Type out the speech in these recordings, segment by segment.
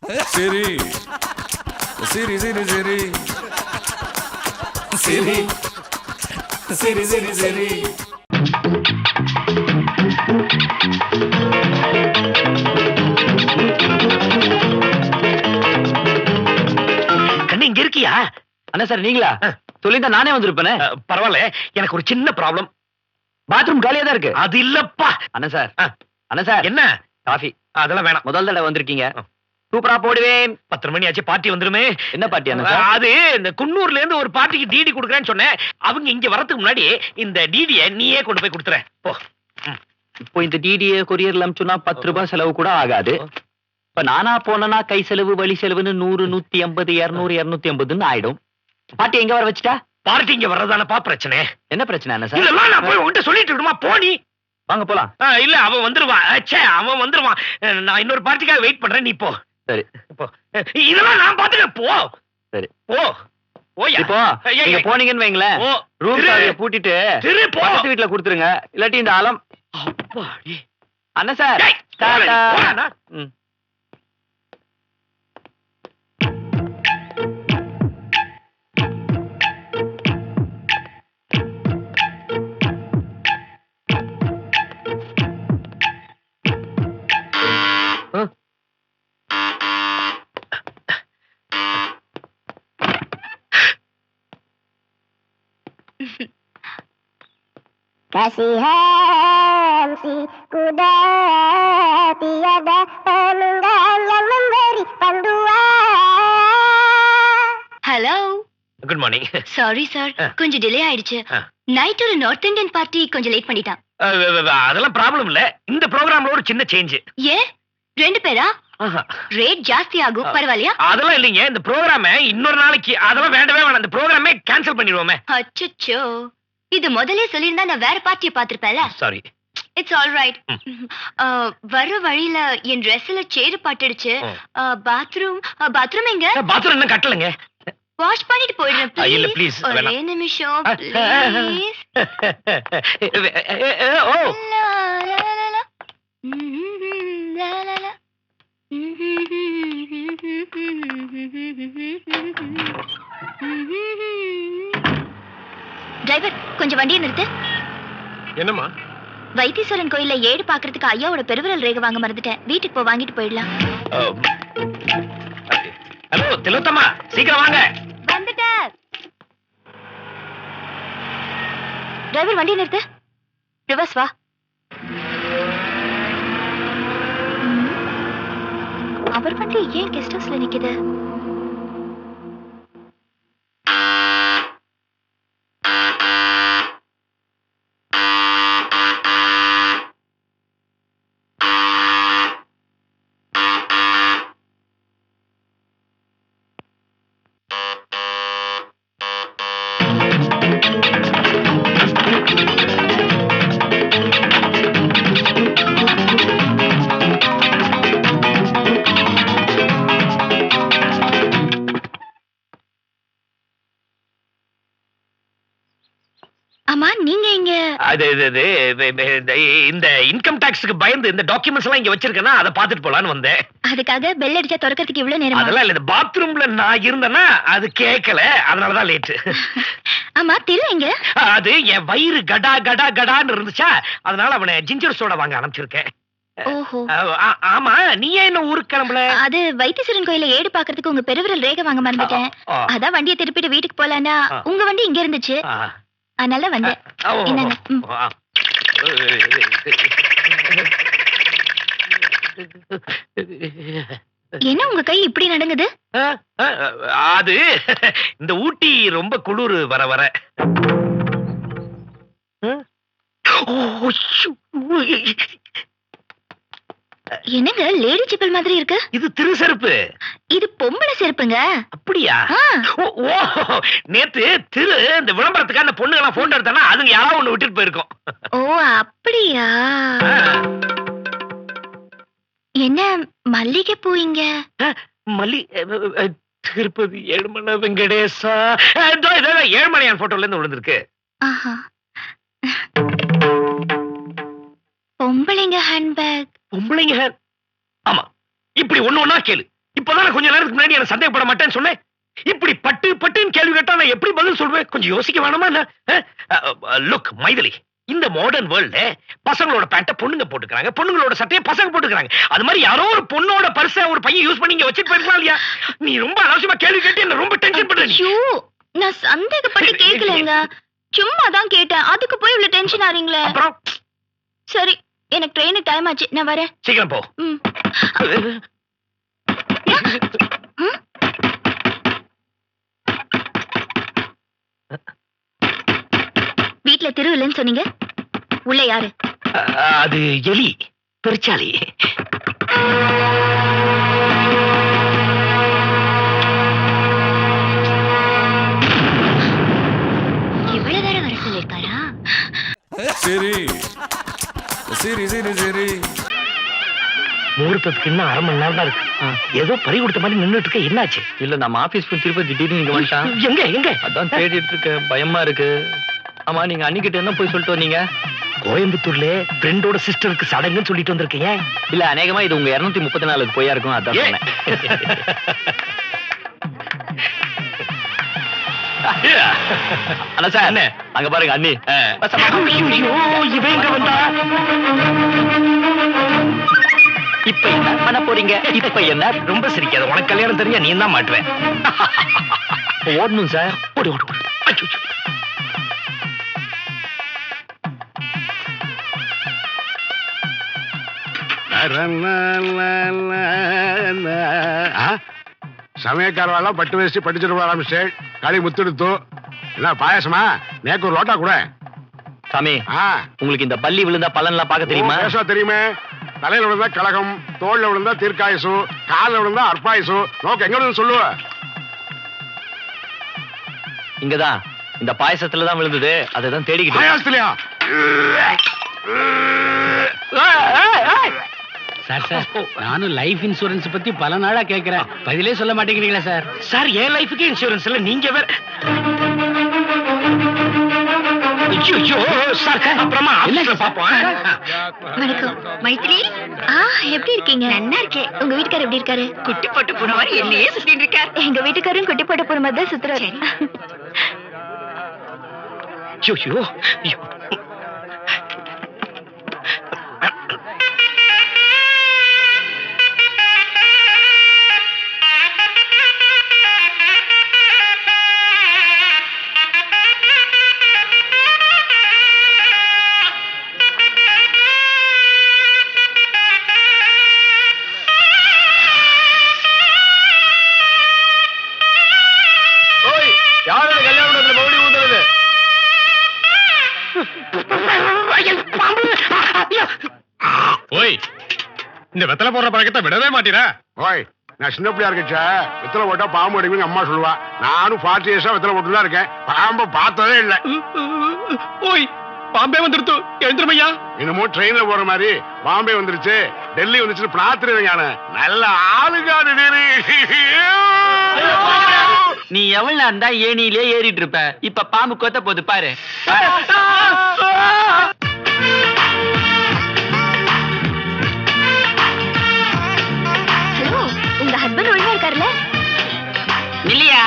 சரி சரி சரி சரி சரி சரி சரி சரி கண்ணு இங்க இருக்கியா? அண்ணா சார் நீங்களா? சொல்லியிருந்தா நானே வந்திருப்பேனே. பரவாயில்ல, எனக்கு ஒரு சின்ன ப்ராப்ளம். பாத்ரூம் காலியா தான் இருக்கு. அது இல்லப்பா. அண்ணா சார், அண்ணா சார் என்ன? காஃபி. அதெல்லாம் வேணாம். முதல் தடவை வந்திருக்கீங்க. சூப்பரா போடுவேன். 10 மணி ஆச்சு, பார்ட்டி வந்துருமே. என்ன பார்ட்டி அண்ணா சார்? அது இந்த குன்னூர்ல இருந்து ஒரு பார்ட்டிக்கு டிடி குடுக்குறேன்னு சொன்னேன். அவங்க இங்க வரதுக்கு முன்னாடி இந்த டிடியை நீயே கொண்டு போய் கொடுத்துற போ. இப்போ இந்த டிடியை கொரியர்ல அனுப்பிச்சோம்னா 10 ரூபாய் செலவு கூட ஆகாது. இப்ப நானா போனா கை செலவு வழி செலவுன்னு 100 150 200 250 ஆயிடும். பார்ட்டி எங்க வர வச்சுட்டா? பார்ட்டி இங்க வர்றதானப்பா பிரச்சனை. என்ன பிரச்சனை அண்ணா சார்? இதெல்லாம் நான் போய் உன்கிட்ட சொல்லிட்டு விடுமா, போனி. வாங்க போலாம். இல்ல, அவன் வந்துருவான். அவன் வந்துருவான். நான் இன்னொரு பார்ட்டிக்காக வெயிட் பண்றேன், நீ போ. சரி போ. இதெல்லாம் நான் பாத்துக்கிறேன், போ. சரி போ. ஓயா. இப்போ நீங்க போனீங்கன்னு வைங்களேன், ஓ, ரூம் சாவியை பூட்டிட்டு திரு போ. பக்கத்து வீட்டுல கொடுத்துருங்க. இல்லாட்டி இந்த அலம். அப்பாடி. அண்ணா சார் டேய், டாடா. போடா. ம். Kasih hamsi kuda tiada penunggang yang memberi panduan. Hello. Good morning. Sorry sir, கொஞ்சம் டிலே ஆயிடுச்சு. நைட் ஒரு நார்த் இந்தியன் பார்ட்டி கொஞ்சம் லேட் பண்ணிட்டான். அதெல்லாம் ப்ராப்ளம் இல்ல. இந்த ப்ரோகிராம்ல ஒரு சின்ன சேஞ்ச். ஏன் 2 பேரா? ரேட் ஜாஸ்தி ஆகும், பரவாயில்லையா? அதெல்லாம் இல்லைங்க. இந்த ப்ரோகிராம இன்னொரு நாளைக்கு, அதெல்லாம் வேண்டவே வேணாம். இந்த ப்ரோகிராமே கேன்சல் பண்ணிடுவோமே. அச்சச்சோ, இது முதல்ல சொல்லியிருந்தா நான் வேற பார்ட்டியை பார்த்திருப்பேன்ல. சாரி. It's all right. வர வழியில என் ட்ரெஸ்ல சேறு பட்டுடுச்சு. பாத்ரூம் எங்க? பாத்ரூம் என்ன கட்டலங்க. வாஷ் பண்ணிட்டு போயிடுறேன் இல்ல ப்ளீஸ். ப்ளீஸ் ஒரே நிமிஷம் please. O, law, law, law, law. Law, law, law. Driver, கொஞ்சம் வண்டியை நிறுத்து. என்னம்மா? வைத்தீஸ்வரன் கோயில்ல ஏடு பாக்குறதுக்கு ஐயாவோட பெருவிரல் ரேகை வாங்க மறந்துட்டேன். வீட்டுக்கு போ, வாங்கிட்டு போயிடலாம். ஹலோ திலோத்தமா, சீக்கிரம் வாங்க. வந்துட்டேன். டிரைவர், வண்டியை நிறுத்து. ரிவர்ஸ் வா. அவர் வண்டி ஏன் கெஸ்ட் ஹவுஸ்ல நிக்குது? ஆமா, நீங்க இங்க? இந்த இன்கம் டாக்ஸ்க்கு பயந்து இந்த டாக்குமெண்ட்ஸ் எல்லாம் இங்க வச்சிருக்கேன்னா அதை பாத்துட்டு போலான்னு வந்தேன். அதுக்காக பெல் அடிச்சா திறக்கிறதுக்கு இவ்வளவு நேரமா? அதெல்லாம் இல்ல, இந்த பாத்ரூம்ல நான் இருந்தேன்னா அது கேட்கல, அதனாலதான் லேட். ஆமா, திரு எங்க? அது என் வயிறு கடா கடா கடான்னு இருந்துச்சா, அதனால அவனை ஜிஞ்சர் சோடா வாங்க அனுப்பிச்சிருக்கேன். ஓஹோ. ஆமா, நீ ஏன் என்ன ஊருக்கு கிளம்பல? அது வைத்தீஸ்வரன் கோயில ஏடு பாக்குறதுக்கு உங்க பெருவிரல் ரேகை வாங்க மறந்துட்டேன். அதான் வண்டியை திருப்பிட்டு வீட்டுக்கு போலான்னா உங்க வண்டி இங்க இருந்துச்சு, அதனால வந்தேன். என்னங்க? என்ன உங்க கை இப்படி நடங்குது? அது இந்த ஊட்டி ரொம்ப குளிர் வர வர. என்னங்க லேடி சிப்பல் மாதிரி இருக்கு? இது திரு செருப்பு. இது பொம்பளை செருப்புங்க. அப்படியா? நேத்து திரு இந்த விளம்பரத்துக்கு அந்த பொண்ணுங்க எல்லாம் போட்டோ எடுத்தானா, அதுங்க யாராவது ஒண்ணு விட்டுட்டு போயிருக்கோம். ஓ, அப்படியா? என்ன மல்லிகை பூ இங்க? திருப்பதி ஏழுமலை வெங்கடேசா, ஏழுமலையான் போட்டோல இருந்து விழுந்திருக்கு. பொம்பளைங்க ஹேண்ட்பேக். பொம்பளைங்க? ஆமா, இப்படி ஒண்ணு ஒண்ணா கேளு. இப்பதான் கொஞ்ச நேரத்துக்கு முன்னாடி என்ன சந்தேகப்பட மாட்டேன்னு சொன்னேன். இப்படி பட்டு பட்டுன்னு கேள்வி கேட்டா நான் எப்படி பதில் சொல்வேன்? கொஞ்சம் யோசிக்க வேணாமா என்ன? லுக் மைதிலி, இந்த மாடர்ன் வேர்ல்ட்ல பசங்களோட பேண்ட பொண்ணுங்க போட்டுக்கிறாங்க, பொண்ணுங்களோட சட்டையை பசங்க போட்டுக்கிறாங்க. அது மாதிரி யாரோ ஒரு பொண்ணோட பர்ஸ ஒரு பையன் யூஸ் பண்ணி இங்க வச்சிட்டு போயிருக்கலாம் இல்லையா? நீ ரொம்ப அனாவசியமா கேள்வி கேட்டு என்ன ரொம்ப டென்ஷன் பண்ற நீ. ஐயோ, நான் சந்தேகப்பட்டு கேட்கலங்க, சும்மா தான் கேட்டேன். அதுக்கு போய் இவ்வளவு டென்ஷன் ஆறீங்களே. அப்புறம் சரி, எனக்கு ட்ரெயினுக்கு டைம் ஆச்சு, நான் வரேன். சீக்கிரம் போ. ம். வீட்ல திரு இல்லைன்னு சொன்னீங்க, உள்ள யாரு? அது எலி, பெருச்சாலி. இவ்வளவு வேற வர சொல்லிருக்காரா? சரி சரி சரி சரி. முகூர்த்தத்துக்கு இன்னும் 1/2 மணி நேரம் தான் இருக்கு. ஏதோ பறி கொடுத்த மாதிரி நின்னுட்டு இருக்க, என்னாச்சு? இல்ல நம்ம ஆபீஸ் போய் திருப்பி திடீர்னு இங்க வந்துட்டான். எங்க எங்க? அதான் தேடிட்டு இருக்க, பயமா இருக்கு. ஆமா, நீங்க அன்னிக்கிட்ட என்ன போய் சொல்லிட்டு வந்தீங்க? கோயம்புத்தூர்ல ஃப்ரெண்டோட சிஸ்டருக்கு சடங்குன்னு சொல்லிட்டு வந்திருக்கீங்க. இல்ல, அநேகமா இது உங்க 234 போயா இருக்கும், அதான் ஏன்? சொன்னேன். அண்ணா சார், என்ன? அங்க பாருங்க அண்ணி. ஐயோ, இவன் எங்க வந்தா? இப்ப என்ன பண்ண போறீங்க? இப்ப என்ன? ரொம்ப சிரிக்காத, உனக்கு கல்யாணம் தெரிஞ்சா நீ தான் மாட்டுவேன். ஓடணும் சார். ஓடு ஓடு ஓடு. அச்சோ. சமயக்காரவாலாம் பட்டு வேஷ்டி படிச்சுட்டு வரலாம் மிஸ்டர். களி முத்துடுத்து என்ன பாயசமா? நேக்கு ஒரு லோட்டா கூட. சாமி, ஆ, உங்களுக்கு இந்த பள்ளி விழுந்தா பலன்லாம் பார்க்க தெரியுமா? பேச தெரியுமே. தலையில விழுந்தா கலகம், தோல்ல விழுந்தா தீர்க்காயுசு, காலில் விழுந்தா அற்பாயுசு. நோக்கு எங்க விழுந்து சொல்லுவ? இங்கதான் இந்த பாயசத்துல தான் விழுந்தது, அதை தான் தேடிக்கிட்டு. பாயாசத்துலயா? சார் சார், நானும் லைஃப் இன்சூரன்ஸ் பத்தி பல நாளா கேக்குறேன், பதிலே சொல்ல மாட்டேங்கிறீங்களா சார்? சார், என் லைஃபுக்கு இன்சூரன்ஸ் இல்ல, நீங்க வேற. ஐயோ சார், அப்புறமா ஆபீஸ்ல பாப்போம். வணக்கம் மைத்ரி. எப்படி இருக்கீங்க? நல்லா இருக்கேன். உங்க வீட்டுக்காரர் எப்படி இருக்காரு? குட்டி போட்டு போன மாதிரி என்னையே சுத்திட்டு இருக்காரு. எங்க வீட்டுக்காரரும் குட்டி போட்டு போன மாதிரி தான் சுத்துறாரு. ஐயோ. யாரோட கல்யாணத்துல மறுபடி ஊத்துறது? ஓய், இந்த வெத்தலை போடுற பழக்கத்தை விடவே மாட்டீரா? ஓய், நான் சின்ன பிள்ளையா இருக்கச்ச வெத்தலை போட்டா பாம்பு அடிக்குன்னு அம்மா சொல்லுவா. நானும் 40 இயர்ஸா வெத்தலை போட்டு தான் இருக்கேன், பாம்பை பார்த்ததே இல்லை. ஓய், பாம்பே வந்துருத்து, எழுந்துருமையா. என்னமோ ட்ரெயின்ல போற மாதிரி பாம்பே வந்துருச்சு, டெல்லி வந்துச்சு பிரார்த்தனை. நல்ல ஆளுகாடு. நீ எவ்வளவு இருந்தா ஏனிலே ஏறிட்டு இருப்ப, இப்ப பாம்பு கொத்த போது பாரு. ஹலோ, உங்க ஹஸ்பண்ட் ஒழுங்கா இருக்காருல்ல? இல்லையா?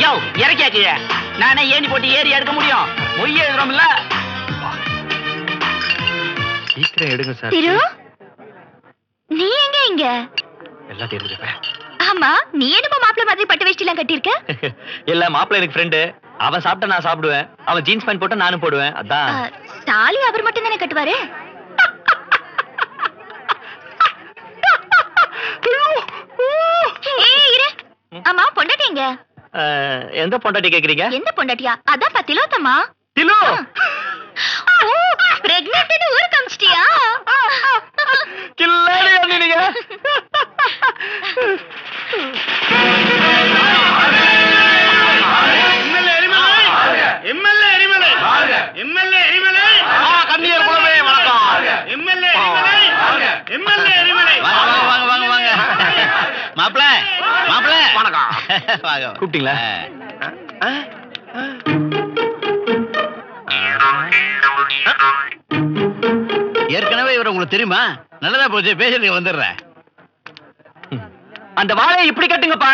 யோ, இறக்கியா கீழே. நானே ஏணி போட்டு ஏறி எடுக்க முடியும், மொய்ய எழுதுறோம்ல. சீக்கிரம் எடுங்க சார். திரு, நீ எங்க இங்க? எல்லாம் தெரிஞ்சுப்பேன். ஆமா, நீ என்னமோ மாப்பிள்ளை மாதிரி பட்டு வேஷ்டி எல்லாம் கட்டியிருக்க? இல்ல, மாப்பிள்ள எனக்கு ஃப்ரெண்டு. அவன் சாப்பிட்டா நான் சாப்பிடுவேன், அவன் ஜீன்ஸ் பேண்ட் போட்டா நானும் போடுவேன், அதான். தாலி அவர் மட்டும் தானே கட்டுவாரு? ஏய், இரு. ஆமா, பொண்டாட்டி எங்க? எந்த பொண்டாட்டி கேக்குறீங்க? எந்த பொண்டாட்டியா? அதான் பத்திலோத்தம்மா. திலு, ஓ, பிரெக்னன்ட்னு ஊருக்கு அமிச்சிட்டியா? கில்லாடி அண்ணி நீங்க. கண்ணியர் குலமே வணக்கம். வாங்க வாங்க வாங்க. மாப்பிள மாப்பிள வணக்கம். வாங்க. கூப்பிட்டீங்களா? ஏற்கனவே இவர் உங்களுக்கு தெரியுமா? நல்லதா போச்சு, பேசுறதுக்கு வந்துடுறேன். அந்த வாழையை இப்படி கட்டுங்கப்பா.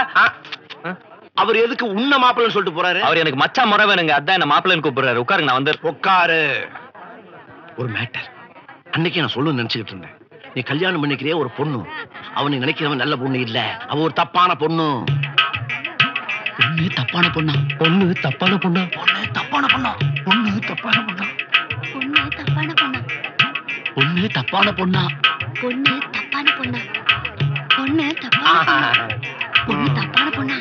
அவர் எதுக்கு உன்ன மாப்பிள்ளைன்னு சொல்லிட்டு போறாரு? அவர் எனக்கு மச்சான் முறை வேணுங்க, அதான் என்ன மாப்பிள்ளைன்னு கூப்பிடுறாரு. உட்காருங்க, நான் வந்து. உட்காரு. ஒரு மேட்டர் அன்னைக்கு நான் சொல்லணும்னு நினைச்சுக்கிட்டு இருந்தேன். நீ கல்யாணம் பண்ணிக்கிறிய ஒரு பொண்ணு, அவனை நினைக்கிறவன் நல்ல பொண்ணு இல்ல, அவ ஒரு தப்பான பொண்ணு. பொண்ணு தப்பான பொண்ணா? பொண்ணு தப்பான பொண்ணா? பொண்ணு தப்பான பொண்ணா? பொண்ணு தப்பான பொண்ணா? பொண்ணு தப்பான பொண்ணா? பொண்ணு தப்பான பொண்ணா? பொண்ணு தப்பான பொண்ணா? பொண்ணு தப்பான பொண்ணா? பொண்ணு தப்பான பொண்ணா?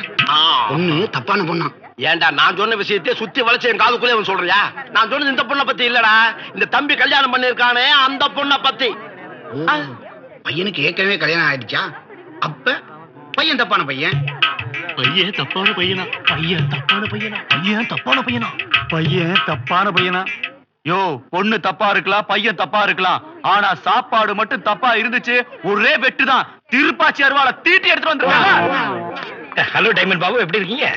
பொண்ணு தப்பான பொண்ணா? ஏண்டா நான் சொன்ன விஷயத்தை சுத்தி வளைச்சு என் காதுக்குள்ளே அவன் சொல்றியா? நான் சொன்னது இந்த பொண்ணை பத்தி இல்லடா, இந்த தம்பி கல்யாணம் பண்ணிருக்கானே அந்த பொண்ணை பத்தி. பையனுக்கு ஏற்கனவே கல்யாணம் ஆயிடுச்சா? அப்ப பையன் தப்பான பையன்? பையன் தப்பான பையனா? பையன் தப்பான பையனா? பையன் தப்பான பையனா? பையன் தப்பான பையனா? யோ, பொண்ணு தப்பா இருக்கலாம், பையன் தப்பா இருக்கலாம், ஆனா சாப்பாடு மட்டும் தப்பா இருந்துச்சு, ஒரே வெட்டு தான். திருப்பாச்சி அருவாளை தீட்டி எடுத்துட்டு வந்துருக்காங்க. ஹலோ டைமண்ட் பாபு, எப்படி இருக்கீங்க?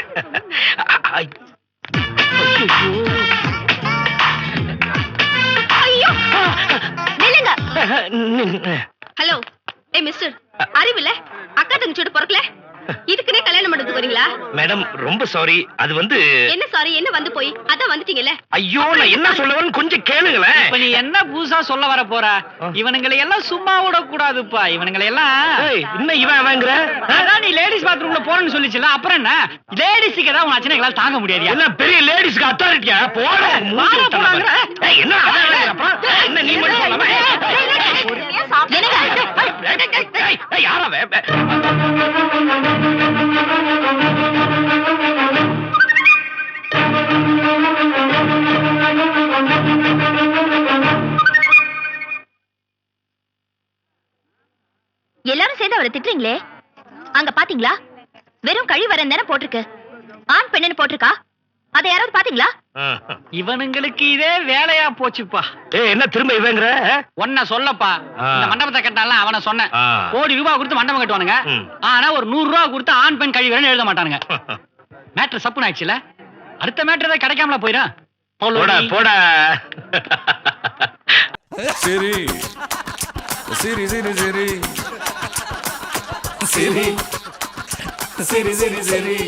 ஐயோ, நில்லுங்க. ஹலோ, மிஸ்டர், அறிவில்ல? அக்கா தங்கச்சியோட பொறுக்கல, இதுக்குனே கல்யாணம் பண்றதுக்கு வரீங்களா? மேடம் ரொம்ப சாரி, அது வந்து. என்ன சாரி, என்ன வந்து போய் அதான் வந்துட்டீங்கல்ல. ஐயோ, நான் என்ன சொல்லவன்னு கொஞ்சம் கேளுங்களேன். இப்ப நீ என்ன புதுசா சொல்ல வர போற? இவனுங்களை எல்லாம் சும்மா விட கூடாதுப்பா. இவனுங்களை எல்லாம் இன்னும் இவன் அவங்கிற. அதான் நீ லேடிஸ் பாத்ரூம்ல போறேன்னு சொல்லிச்சுல, அப்புறம் என்ன? லேடிஸுக்கு தான் உன் அச்சனை எங்களால தாங்க முடியாது. என்ன பெரிய லேடிஸ்க்கு அத்தாரிட்டியா? போட என்ன என்ன நீ மட்டும் சொல்லாம யாரவே? எல்லாரும் சேர்ந்து அவரை திட்டுறீங்களே, அங்க பாத்தீங்களா? வெறும் கழிவறை தானே போட்டிருக்கு, ஆண் பெண்ணுன்னு போட்டிருக்கா. அதை யாராவது பாத்தீங்களா? இவனுங்களுக்கு இதே வேலையா போச்சுப்பா. என்ன திரும்ப இவங்கிற? ஒன்ன சொல்லப்பா, இந்த மண்டபத்தை கட்டால அவனை சொன்னேன். கோடி ரூபாய் கொடுத்து மண்டபம் கட்டுவானுங்க, ஆனா ஒரு 100 ரூபாய் கொடுத்து ஆண் பெண் கழிவறைன்னு எழுத மாட்டானுங்க. மேட்டர் சப்புன்னு ஆயிடுச்சுல, அடுத்த மேட்டர் ஏதாவது கிடைக்காமல போயிடும். போடா போடா. சரி சரி சரி சரி சரி சரி சரி சரி